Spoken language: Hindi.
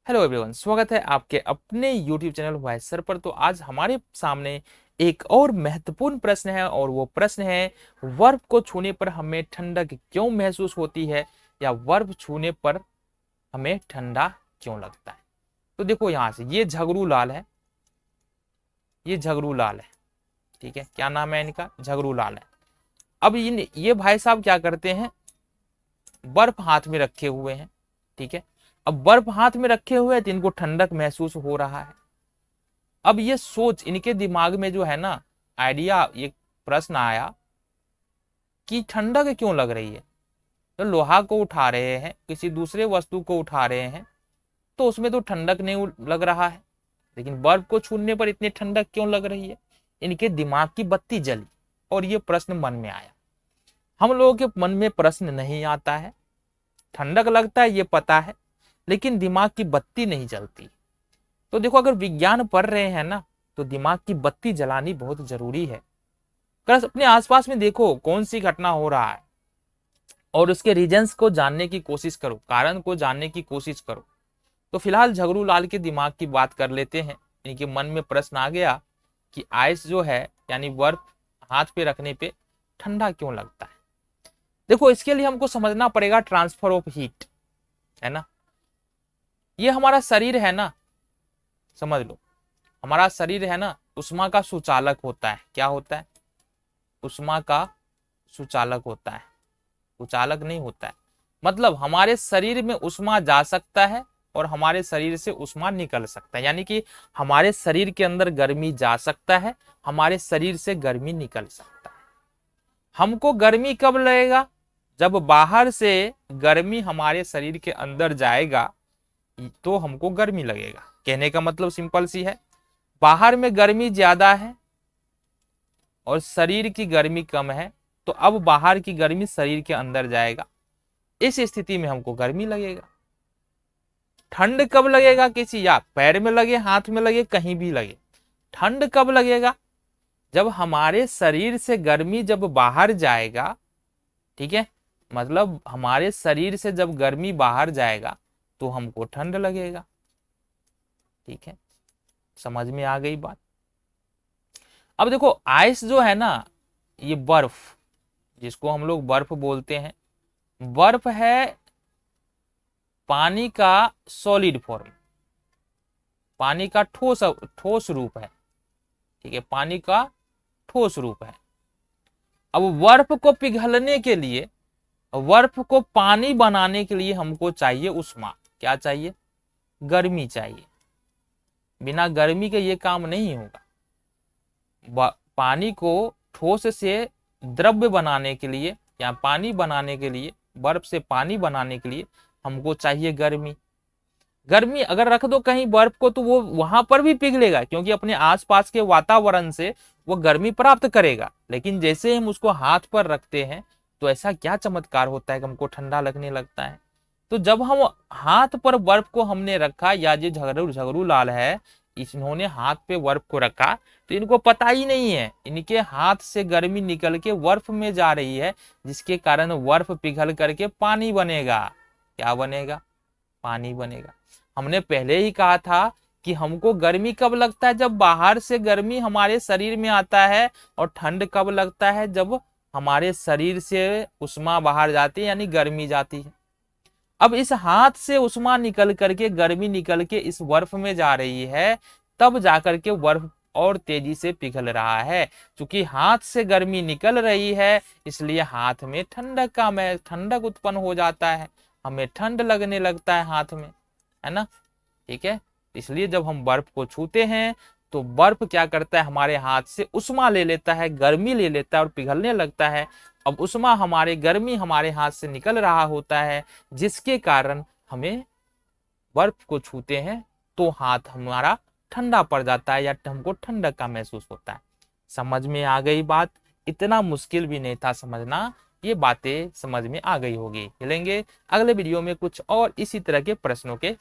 हेलो एवरीवन, स्वागत है आपके अपने YouTube चैनल वॉइस सर पर। तो आज हमारे सामने एक और महत्वपूर्ण प्रश्न है और वो प्रश्न है, बर्फ को छूने पर हमें ठंडक क्यों महसूस होती है या बर्फ छूने पर हमें ठंडा क्यों लगता है। तो देखो यहाँ से ये झगड़ू लाल है, ये झगड़ू लाल है, ठीक है। क्या नाम है इनका? झगड़ू लाल है। अब ये भाई साहब क्या करते हैं, बर्फ हाथ में रखे हुए हैं, ठीक है। अब बर्फ हाथ में रखे हुए हैं तो इनको ठंडक महसूस हो रहा है। अब ये सोच इनके दिमाग में जो है ना, आइडिया, ये प्रश्न आया कि ठंडक क्यों लग रही है। तो लोहा को उठा रहे हैं, किसी दूसरे वस्तु को उठा रहे हैं, तो उसमें तो ठंडक नहीं लग रहा है, लेकिन बर्फ को छूने पर इतनी ठंडक क्यों लग रही है। इनके दिमाग की बत्ती जली और ये प्रश्न मन में आया। हम लोगों के मन में प्रश्न नहीं आता है, ठंडक लगता है ये पता है, लेकिन दिमाग की बत्ती नहीं जलती। तो देखो, अगर विज्ञान पढ़ रहे हैं ना, तो दिमाग की बत्ती जलानी बहुत जरूरी है। अगर अपने आसपास में देखो कौन सी घटना हो रहा है और उसके रीजंस को जानने की कोशिश करो, कारण को जानने की कोशिश करो। तो फिलहाल झगड़ू लाल के दिमाग की बात कर लेते हैं। इनके मन में प्रश्न आ गया कि आइस जो है यानी बर्फ हाथ पे रखने पे ठंडा क्यों लगता है। देखो, इसके लिए हमको समझना पड़ेगा ट्रांसफर ऑफ हीट, है ना। ये हमारा शरीर है ना, समझ लो, हमारा शरीर है ना, उष्मा का सुचालक होता है। क्या होता है? उष्मा का सुचालक होता है, सुचालक नहीं होता है। मतलब हमारे शरीर में उष्मा जा सकता है और हमारे शरीर से उष्मा निकल सकता है, यानी कि हमारे शरीर के अंदर गर्मी जा सकता है, हमारे शरीर से गर्मी निकल सकता है। हमको गर्मी कब लगेगा? जब बाहर से गर्मी हमारे शरीर के अंदर जाएगा तो हमको गर्मी लगेगा। कहने का मतलब सिंपल सी है, बाहर में गर्मी ज्यादा है और शरीर की गर्मी कम है, तो अब बाहर की गर्मी शरीर के अंदर जाएगा, इस स्थिति में हमको गर्मी लगेगा। ठंड कब लगेगा? किसी या पैर में लगे, हाथ में लगे, कहीं भी लगे। ठंड कब लगेगा? जब हमारे शरीर से गर्मी जब बाहर जाएगा, ठीक है, मतलब हमारे शरीर से जब गर्मी बाहर जाएगा तो हमको ठंड लगेगा। ठीक है, समझ में आ गई बात। अब देखो, आइस जो है ना, ये बर्फ, जिसको हम लोग बर्फ बोलते हैं, बर्फ है पानी का सॉलिड फॉर्म, पानी का ठोस रूप है, ठीक है, पानी का ठोस रूप है। अब बर्फ को पिघलने के लिए, बर्फ को पानी बनाने के लिए हमको चाहिए उष्मा। क्या चाहिए? गर्मी चाहिए। बिना गर्मी के ये काम नहीं होगा। पानी को ठोस से द्रव्य बनाने के लिए या पानी बनाने के लिए, बर्फ से पानी बनाने के लिए हमको चाहिए गर्मी। गर्मी अगर रख दो कहीं बर्फ को तो वो वहां पर भी पिघलेगा, क्योंकि अपने आसपास के वातावरण से वो गर्मी प्राप्त करेगा। लेकिन जैसे हम उसको हाथ पर रखते हैं तो ऐसा क्या चमत्कार होता है कि हमको ठंडा लगने लगता है। तो जब हम हाथ पर बर्फ को हमने रखा, या जो झगड़ू झगड़ू लाल है, इन्होंने हाथ पे बर्फ को रखा, तो इनको पता ही नहीं है, इनके हाथ से गर्मी निकल के बर्फ में जा रही है, जिसके कारण बर्फ पिघल करके पानी बनेगा। क्या बनेगा? पानी बनेगा। हमने पहले ही कहा था कि हमको गर्मी कब लगता है? जब बाहर से गर्मी हमारे शरीर में आता है। और ठंड कब लगता है? जब हमारे शरीर से उष्मा बाहर जाती है, यानी गर्मी जाती है। अब इस हाथ से उष्मा निकल करके, गर्मी निकल के इस बर्फ में जा रही है, तब जाकर के बर्फ और तेजी से पिघल रहा है। क्योंकि हाथ से गर्मी निकल रही है, इसलिए हाथ में ठंडक उत्पन्न हो जाता है, हमें ठंड लगने लगता है हाथ में, है ना। ठीक है, इसलिए जब हम बर्फ को छूते हैं तो बर्फ क्या करता है, हमारे हाथ से उष्मा ले लेता है, गर्मी ले लेता है और पिघलने लगता है। अब उष्मा गर्मी हमारे हाथ से निकल रहा होता है, जिसके कारण हमें बर्फ को छूते हैं तो हाथ हमारा ठंडा पड़ जाता है या हमको ठंडक का महसूस होता है। समझ में आ गई बात? इतना मुश्किल भी नहीं था समझना, ये बातें समझ में आ गई होगी। मिलेंगे अगले वीडियो में कुछ और इसी तरह के प्रश्नों के